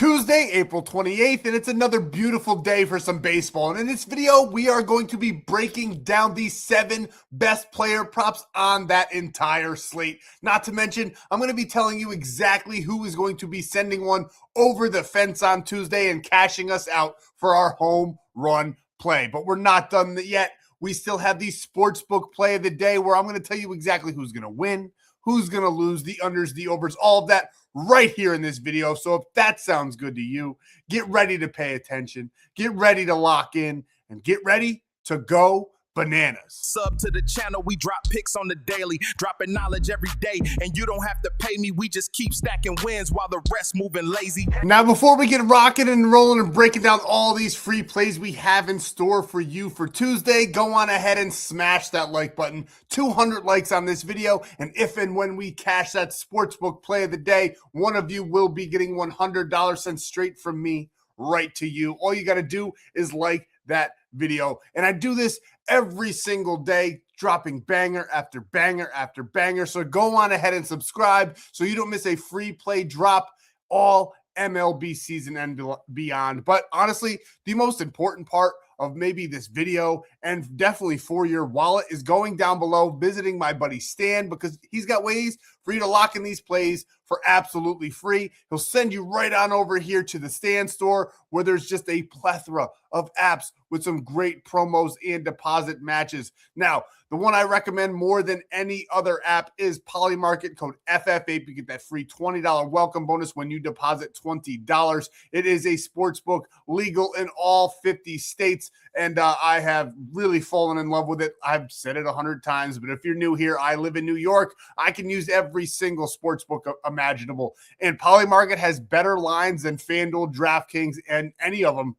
Tuesday, April 28th, and it's another beautiful day for some baseball. And in this video, we are going to be breaking down the 7 best player props on that entire slate. Not to mention, I'm going to be telling you exactly who is going to be sending one over the fence on Tuesday and cashing us out for our home run play. But we're not done yet. We still have the Sportsbook play of the day where I'm going to tell you exactly who's going to win, who's going to lose, the unders, the overs, all of that right here in this video. So if that sounds good to you, get ready to pay attention, get ready to lock in, and get ready to go bananas. Sub to the channel, we drop picks on the daily, dropping knowledge every day, and you don't have to pay me, we just keep stacking wins while the rest moving lazy. Now before we get rocking and rolling and breaking down all these free plays we have in store for you for Tuesday, go on ahead and smash that like button. 200 likes on this video, and if and when we cash that Sportsbook play of the day, one of you will be getting $100 sent straight from me right to you. All you got to do is like that video, and I do this every single day, dropping banger after banger after banger. So go on ahead and subscribe so you don't miss a free play drop all MLB season and beyond. But honestly, the most important part of maybe this video and definitely for your wallet is going down below, visiting my buddy Stan, because he's got ways for you to lock in these plays for absolutely free. He'll send you right on over here to the Stan.store where there's just a plethora of apps with some great promos and deposit matches. Now, the one I recommend more than any other app is Polymarket. Code FF8. You get that free $20 welcome bonus when you deposit $20. It is a sportsbook legal in all 50 states, and I have really fallen in love with it. I've said it 100 times, but if you're new here, I live in New York. I can use every single sportsbook imaginable, and Polymarket has better lines than FanDuel, DraftKings, and any of them.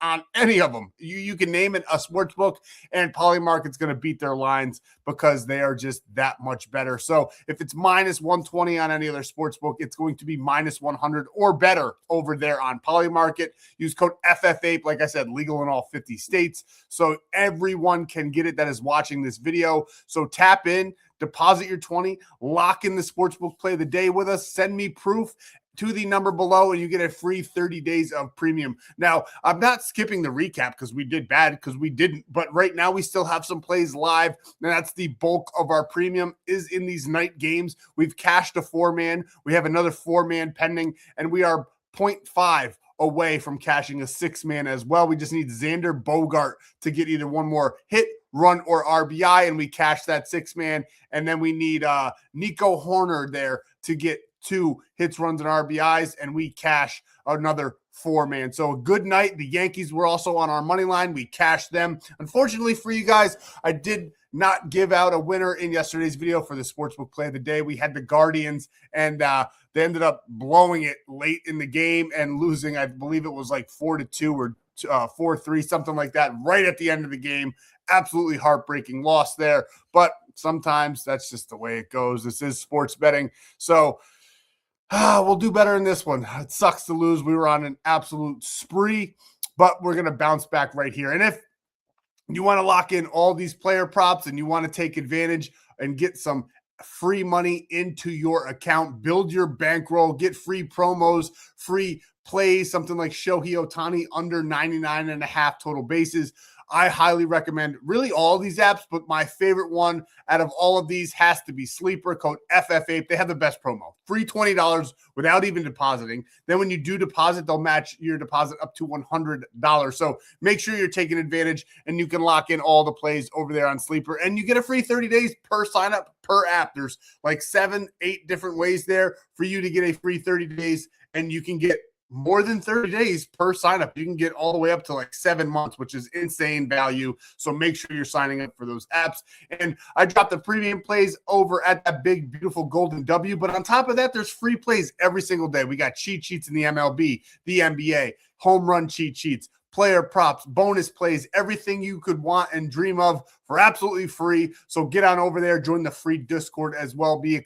On any of them, you can name it a sportsbook, and Polymarket's going to beat their lines because they are just that much better. So if it's minus 120 on any other sportsbook, it's going to be minus 100 or better over there on Polymarket. Use code FF8, like I said, legal in all 50 states, so everyone can get it that is watching this video. So tap in, deposit your 20, lock in the Sportsbook play of the day with us, send me proof to the number below, and you get a free 30 days of premium. Now, I'm not skipping the recap because we did bad, because we didn't, but right now we still have some plays live, and that's the bulk of our premium is in these night games. We've cashed a 4-man. We have another 4-man pending, and we are 0.5 away from cashing a 6-man as well. We just need Xander Bogart to get either one more hit, run, or RBI, and we cash that 6-man, and then we need Nico Horner there to get 2 hits, runs, and RBIs, and we cash another 4-man. So a good night. The Yankees were also on our money line. We cashed them. Unfortunately for you guys, I did not give out a winner in yesterday's video for the Sportsbook play of the day. We had the Guardians, and they ended up blowing it late in the game and losing. I believe it was like 4-2 or 4-3, something like that, right at the end of the game. Absolutely heartbreaking loss there, but sometimes that's just the way it goes. This is sports betting, so we'll do better in this one. It sucks to lose. We were on an absolute spree, but we're going to bounce back right here. And if you want to lock in all these player props and you want to take advantage and get some free money into your account, build your bankroll, get free promos, free plays, something like Shohei Ohtani under 99.5 total bases, I highly recommend really all these apps, but my favorite one out of all of these has to be Sleeper. Code FF8. They have the best promo. Free $20 without even depositing. Then when you do deposit, they'll match your deposit up to $100. So make sure you're taking advantage, and you can lock in all the plays over there on Sleeper. And you get a free 30 days per sign up per app. There's like 7-8 different ways there for you to get a free 30 days, and you can get more than 30 days per sign up. You can get all the way up to like 7 months, which is insane value. So make sure you're signing up for those apps. And I dropped the premium plays over at that big, beautiful golden W. But on top of that, there's free plays every single day. We got cheat sheets in the MLB, the NBA, home run cheat sheets, player props, bonus plays, everything you could want and dream of for absolutely free. So get on over there, join the free Discord as well, be a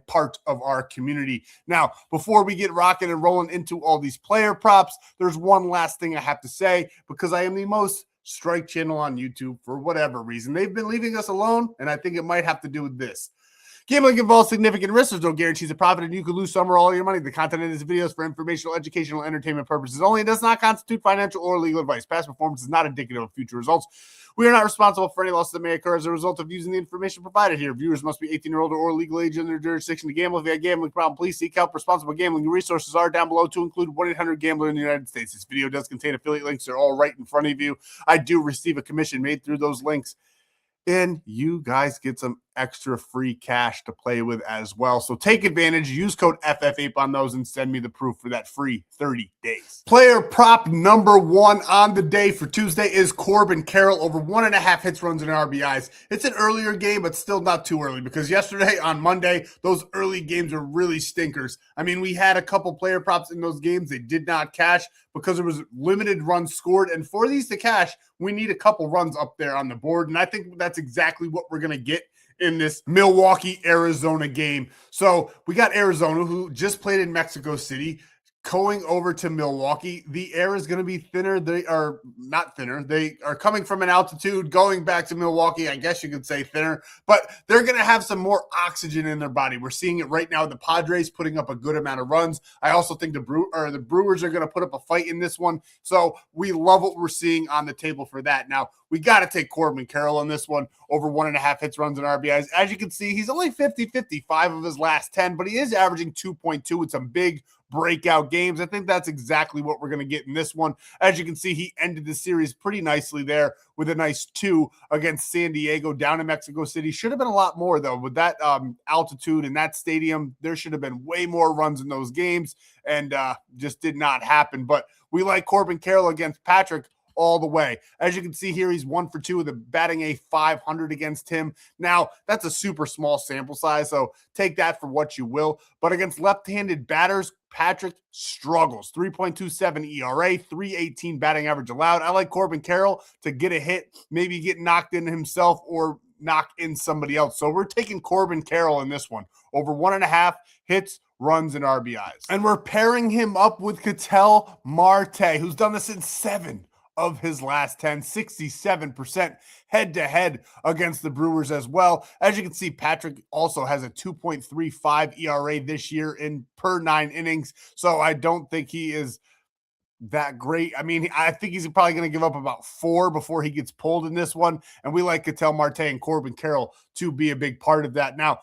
part of our community. Now, before we get rocking and rolling into all these player props, there's one last thing I have to say, because I am the most strike channel on YouTube for whatever reason. They've been leaving us alone, and I think it might have to do with this. Gambling involves significant risks. There's no guarantees of profit, and you could lose some or all your money. The content in this video is for informational, educational, entertainment purposes only. It does not constitute financial or legal advice. Past performance is not indicative of future results. We are not responsible for any losses that may occur as a result of using the information provided here. Viewers must be 18 or older or legal age in their jurisdiction to gamble. If you have a gambling problem, please seek help. Responsible gambling resources are down below, to include 1-800-GAMBLER in the United States. This video does contain affiliate links. They're all right in front of you. I do receive a commission made through those links, and you guys get some extra free cash to play with as well. So take advantage, use code FF8 on those, and send me the proof for that free 30 days. Player prop number 1 on the day for Tuesday is Corbin Carroll, over 1.5 hits, runs, and RBIs. It's an earlier game, but still not too early, because yesterday on Monday, those early games are really stinkers. I mean, we had a couple player props in those games. They did not cash because there was limited runs scored. And for these to cash, we need a couple runs up there on the board. And I think that's exactly what we're going to get in this Milwaukee-Arizona game. So we got Arizona, who just played in Mexico City, going over to Milwaukee. The air is going to be thinner. They are not thinner. They are coming from an altitude, going back to Milwaukee. I guess you could say thinner, but they're going to have some more oxygen in their body. We're seeing it right now. The Padres putting up a good amount of runs. I also think the Brewers are going to put up a fight in this one. So we love what we're seeing on the table for that. Now, we got to take Corbin Carroll on this one, over 1.5 hits, runs, and RBIs. As you can see, he's only 50-50, 5 of his last 10, but he is averaging 2.2 with some big breakout games. I think that's exactly what we're going to get in this one. As you can see, he ended the series pretty nicely there with a nice 2 against San Diego down in Mexico City. Should have been a lot more, though. With that altitude in that stadium, there should have been way more runs in those games, and just did not happen. But we like Corbin Carroll against Patrick all the way. As you can see here, he's 1 for 2 with a batting a .500 against him. Now, that's a super small sample size, so take that for what you will. But against left-handed batters, Patrick struggles. 3.27 ERA, 3.18 batting average allowed. I like Corbin Carroll to get a hit, maybe get knocked in himself or knock in somebody else. So we're taking Corbin Carroll in this one, over 1.5 hits, runs, and RBIs. And we're pairing him up with Ketel Marte, who's done this in 7 of his last 10, 67% head-to-head against the Brewers as well. As you can see, Patrick also has a 2.35 ERA this year in per 9 innings, so I don't think he is that great. I mean, I think he's probably going to give up about 4 before he gets pulled in this one, and we like Ketel Marte and Corbin Carroll to be a big part of that. Now,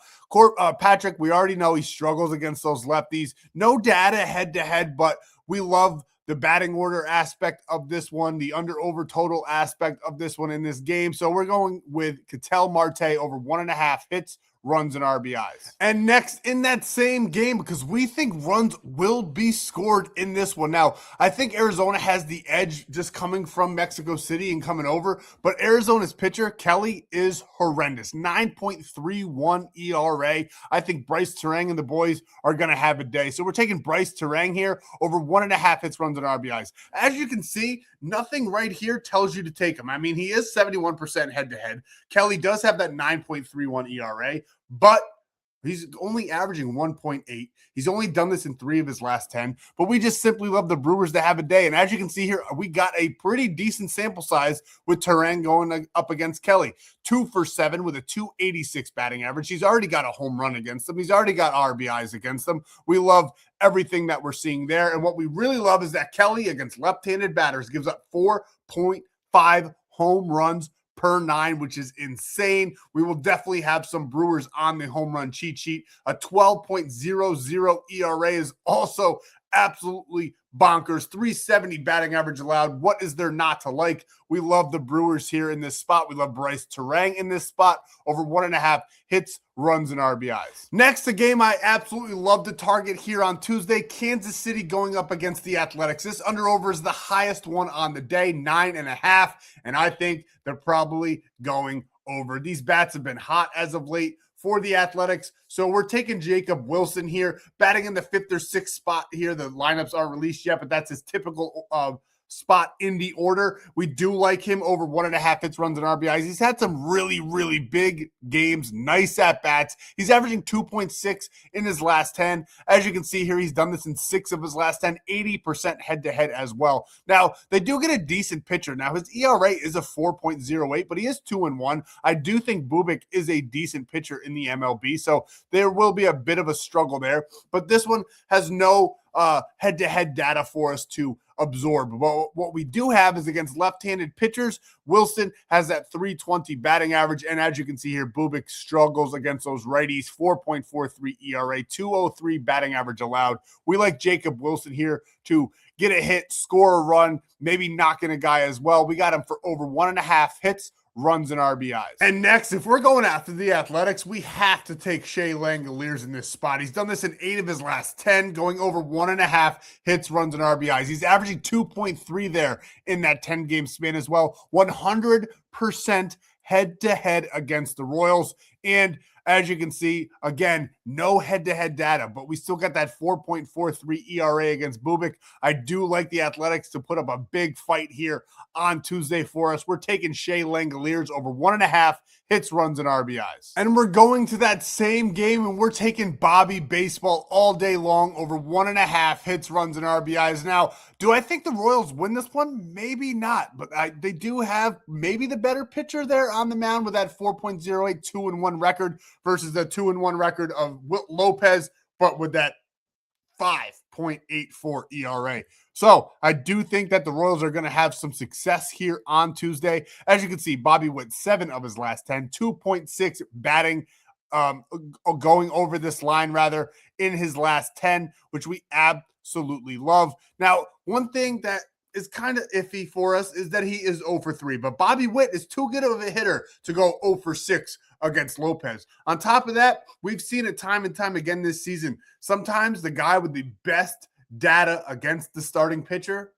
Patrick, we already know he struggles against those lefties. No data head-to-head, but we love the batting order aspect of this one, the under-over total aspect of this one in this game. So we're going with Ketel Marte over 1.5 hits, runs, and RBIs. And next in that same game, because we think runs will be scored in this one. Now, I think Arizona has the edge just coming from Mexico City and coming over, but Arizona's pitcher, Kelly, is horrendous. 9.31 ERA. I think Bryce Terang and the boys are going to have a day. So we're taking Bryce Terang here over 1.5 hits, runs, and RBIs. As you can see, nothing right here tells you to take him. I mean, he is 71% head-to-head. Kelly does have that 9.31 ERA, but he's only averaging 1.8. He's only done this in 3 of his last 10, but we just simply love the Brewers to have a day. And as you can see here, we got a pretty decent sample size with Terang going up against Kelly. 2 for 7 with a 286 batting average. He's already got a home run against them. He's already got RBIs against them. We love everything that we're seeing there. And what we really love is that Kelly against left-handed batters gives up 4.5 home runs per 9, which is insane. We will definitely have some Brewers on the home run cheat sheet. A 12.00 ERA is also absolutely bonkers. 370 batting average allowed. What is there not to like? We love the Brewers here in this spot. We love Bryce Terang in this spot, over 1.5 hits, runs, and RBIs. Next, a game I absolutely love to target here on Tuesday, Kansas City going up against the Athletics. This under-over is the highest one on the day, 9.5, and I think they're probably going over. These bats have been hot as of late for the Athletics. So we're taking Jacob Wilson here, batting in the 5th or 6th spot here. The lineups aren't released yet, but that's his typical spot in the order. We do like him over 1.5 hits, runs, and RBIs. He's had some really, really big games, nice at-bats. He's averaging 2.6 in his last 10. As you can see here, he's done this in 6 of his last 10, 80% head-to-head as well. Now, they do get a decent pitcher. Now, his ERA is a 4.08, but he is 2-1. I do think Bubic is a decent pitcher in the MLB, so there will be a bit of a struggle there. But this one has no head-to-head data for us to absorb. But what we do have is against left-handed pitchers, Wilson has that 320 batting average, and as you can see here, Bubic struggles against those righties, 4.43 ERA, 203 batting average allowed. We like Jacob Wilson here to get a hit, score a run, maybe knock in a guy as well. We got him for over 1.5 hits, runs, and RBIs. And next, if we're going after the Athletics, we have to take Shea Langoliers in this spot. He's done this in 8 of his last 10, going over 1.5 hits, runs, and RBIs. He's averaging 2.3 there in that 10-game span as well. 100% head-to-head against the Royals. And as you can see, again, no head-to-head data, but we still got that 4.43 ERA against Bubic. I do like the Athletics to put up a big fight here on Tuesday for us. We're taking Shea Langoliers over 1.5 hits, runs, and RBIs. And we're going to that same game, and we're taking Bobby Baseball all day long over 1.5 hits, runs, and RBIs. Now, do I think the Royals win this one? Maybe not, but they do have maybe the better pitcher there on the mound with that 4.08 2-1 record versus the 2-1 record of Witt Lopez, but with that 5.84 ERA. So I do think that the Royals are going to have some success here on Tuesday. As you can see, Bobby Witt, 7 of his last 10, 2.6 batting, going over this line rather in his last 10, which we absolutely love. Now, one thing that is kind of iffy for us is that he is 0 for 3, but Bobby Witt is too good of a hitter to go 0 for 6 against Lopez. On top of that, we've seen it time and time again this season. Sometimes the guy with the best data against the starting pitcher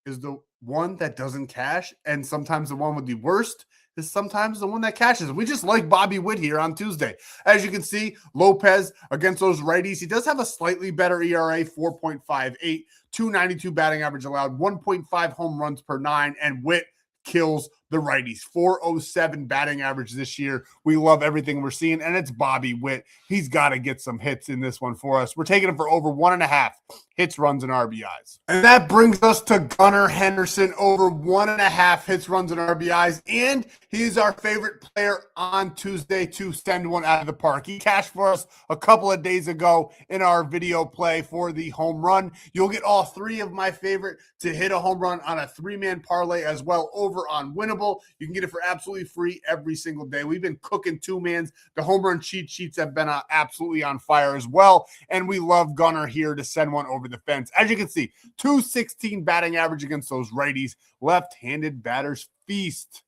is the one that doesn't cash, and sometimes the one with the worst is sometimes the one that cashes. We just like Bobby Witt here on Tuesday. As you can see, Lopez against those righties, he does have a slightly better ERA, 4.58, 292 batting average allowed, 1.5 home runs per 9, and Witt kills the righties. 407 batting average this year. We love everything we're seeing, and it's Bobby Witt. He's got to get some hits in this one for us. We're taking him for over 1.5 hits, runs, and RBIs. And that brings us to Gunnar Henderson, over 1.5 hits, runs, and RBIs, and he's our favorite player on Tuesday to send one out of the park. He cashed for us a couple of days ago in our video play for the home run. You'll get all 3 of my favorite to hit a home run on a 3-man parlay as well over on Winnable. You can get it for absolutely free every single day. We've been cooking 2-mans. The home run cheat sheets have been absolutely on fire as well, and we love Gunnar here to send one over the fence. As you can see, 216 batting average against those righties. Left-handed batters feast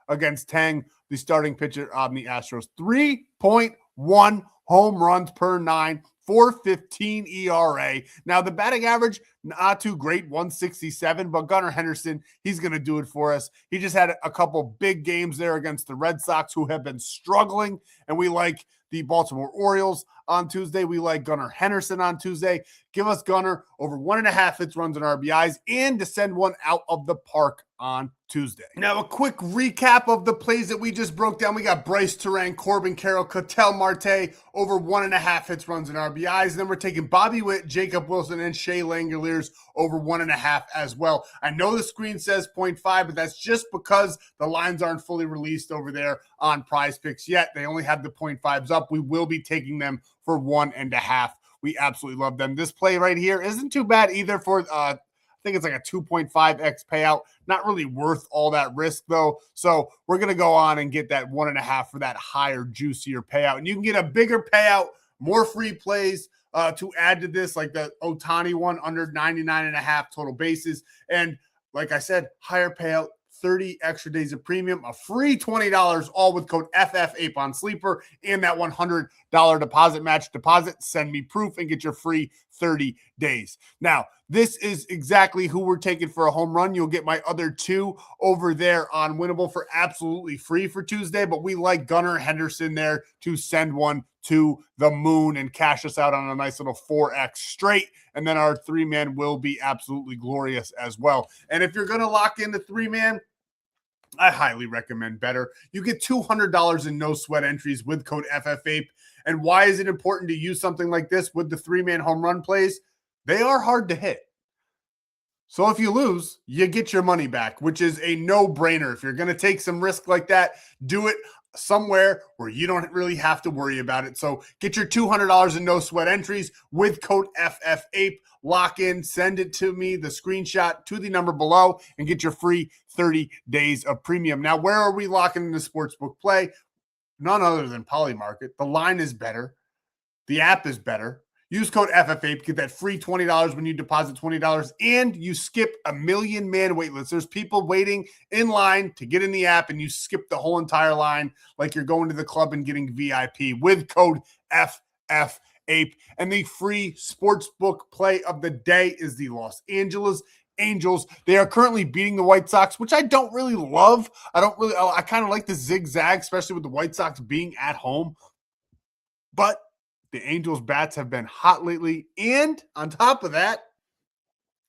against Tang, the starting pitcher on the Astros. 3.1 home runs per 9. 4.15 ERA. Now, the batting average, not too great, 167, but Gunnar Henderson, he's going to do it for us. He just had a couple big games there against the Red Sox, who have been struggling, and we like the Baltimore Orioles on Tuesday. We like Gunnar Henderson on Tuesday. Give us Gunnar over 1.5 hits, runs, and RBIs, and to send one out of the park on Tuesday. Now, a quick recap of the plays that we just broke down. We got Bryce Terang, Corbin Carroll, Ketel Marte over 1.5 hits, runs, and RBIs. And then we're taking Bobby Witt, Jacob Wilson, and Shea Langoliers over 1.5 as well. I know the screen says 0.5, but that's just because the lines aren't fully released over there on Prizepicks yet. They only have the 0.5s up. We will be taking them for 1.5. We absolutely love them. This play right here isn't too bad either for I think it's like a 2.5x payout. Not really worth all that risk, though. So we're going to go on and get that 1.5 for that higher, juicier payout. And you can get a bigger payout, more free plays to add to this, like the Ohtani one, under 99.5 total bases. And like I said, higher payout, 30 extra days of premium, a free $20, all with code FF8 on Sleeper, and that $100 deposit match. Send me proof and get your free 30 days. Now, this is exactly who we're taking for a home run. You'll get my other two over there on Winnable for absolutely free for Tuesday, but we like Gunnar Henderson there to send one to the moon and cash us out on a nice little 4X straight. And then our 3-man will be absolutely glorious as well. And if you're going to lock in the 3-man, I highly recommend better. You get $200 in no sweat entries with code FFAPE. And why is it important to use something like this with the 3-man home run plays? They are hard to hit. So if you lose, you get your money back, which is a no-brainer. If you're going to take some risk like that, do it somewhere where you don't really have to worry about it. So get your $200 in no sweat entries with code FFAPE. Lock in, send it to me, the screenshot to the number below, and get your free 30 days of premium. Now, where are we locking in the Sportsbook play? None other than Polymarket. The line is better. The app is better. Use code FFAPE, get that free $20 when you deposit $20, and you skip a million-man wait list. There's people waiting in line to get in the app, and you skip the whole entire line like you're going to the club and getting VIP with code FFAPE. And the free Sportsbook play of the day is the Los Angeles Angels. They are currently beating the White Sox, which I don't really love. I kind of like the zigzag, especially with the White Sox being at home. But the Angels' bats have been hot lately. And on top of that,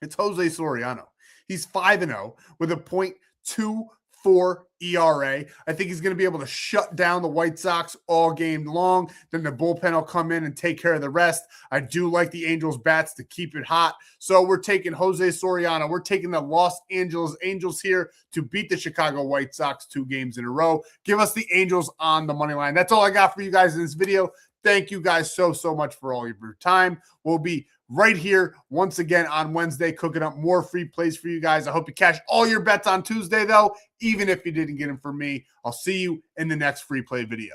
it's Jose Soriano. He's 5-0 with a .24 ERA. I think he's going to be able to shut down the White Sox all game long. Then the bullpen will come in and take care of the rest. I do like the Angels' bats to keep it hot. So we're taking Jose Soriano. We're taking the Los Angeles Angels here to beat the Chicago White Sox 2 games in a row. Give us the Angels on the money line. That's all I got for you guys in this video. Thank you guys so much for all your time. We'll be right here once again on Wednesday cooking up more free plays for you guys. I hope you cash all your bets on Tuesday, though, even if you didn't get them from me. I'll see you in the next free play video.